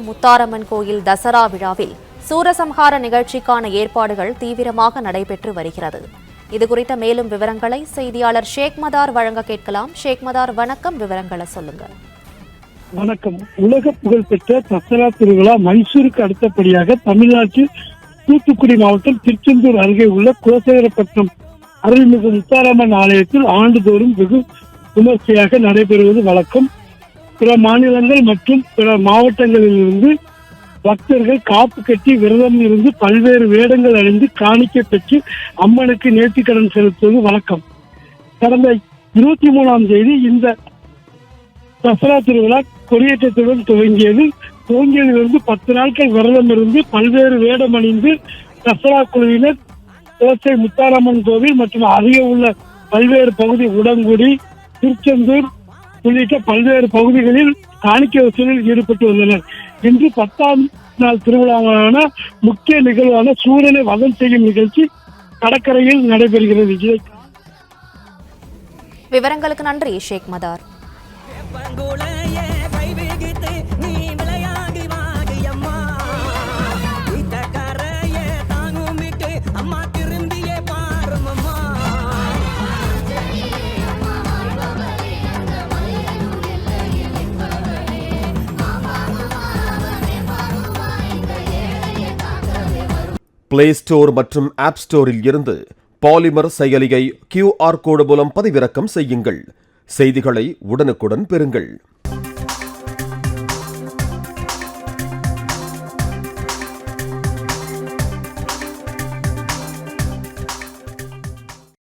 முத்தாரம்மன் கோயில் தசரா விழாவில் சூரசம்ஹார நிகழ்ச்சிக்கான ஏற்பாடுகள் தீவிரமாக நடைபெற்று வருகிறது. இதுகுறித்த மேலும் விவரங்களை செய்தியாளர் ஷேக் மதார் வழங்க கேட்கலாம். ஷேக் மதார், வணக்கம். விவரங்களை சொல்லுங்க. வணக்கம். உலக புகழ்பெற்ற தசரா திருவிழா மைசூருக்கு அடுத்தபடியாக தமிழ்நாட்டில் தூத்துக்குடி மாவட்டம் திருச்செந்தூர் அருகே உள்ள குலசேகரப்பட்டினம் அருள்மிகு முத்தாரம்மன் ஆலயத்தில் ஆண்டுதோறும் வெகு விமர்சையாக நடைபெறுவது வழக்கம். பிற மாநிலங்கள் மற்றும் பிற மாவட்டங்களிலிருந்து பக்தர்கள் காப்பு கட்டி விரதம் இருந்து பல்வேறு வேடங்கள் அணிந்து காணிக்கை பெற்று அம்மனுக்கு நேர்த்திக்கடன் செலுத்துவது வழக்கம். கடந்த 23ஆம் தேதி இந்த தசரா திருவிழா கொடியேற்றத்துடன் துவங்கியதிலிருந்து 10 நாட்கள் விரதம் இருந்து பல்வேறு வேடம் அணிந்து தசரா குழுவினர் கோசை முத்தாரம்மன் கோவில் மற்றும் அருகே உள்ள பல்வேறு பகுதி உடங்குடி, திருச்செந்தூர் உள்ளிட்ட பல்வேறு பகுதிகளில் காணிக்கை வசூலில் ஈடுபட்டு வந்தனர். இன்று 10ஆம் நாள் திருவிழாவான முக்கிய நிகழ்வான சூரனை வதம் செய்யும் நிகழ்ச்சி கடற்கரையில் நடைபெறுகிறது. விவரங்களுக்கு நன்றி ஷேக் மதார். பிளே ஸ்டோர் மற்றும் ஆப் ஸ்டோரில் இருந்து பாலிமர் செயலியை QR கோடு மூலம் பதிவிறக்கம் செய்யுங்கள். செய்திகளை உடனுக்குடன் பெறுங்கள்.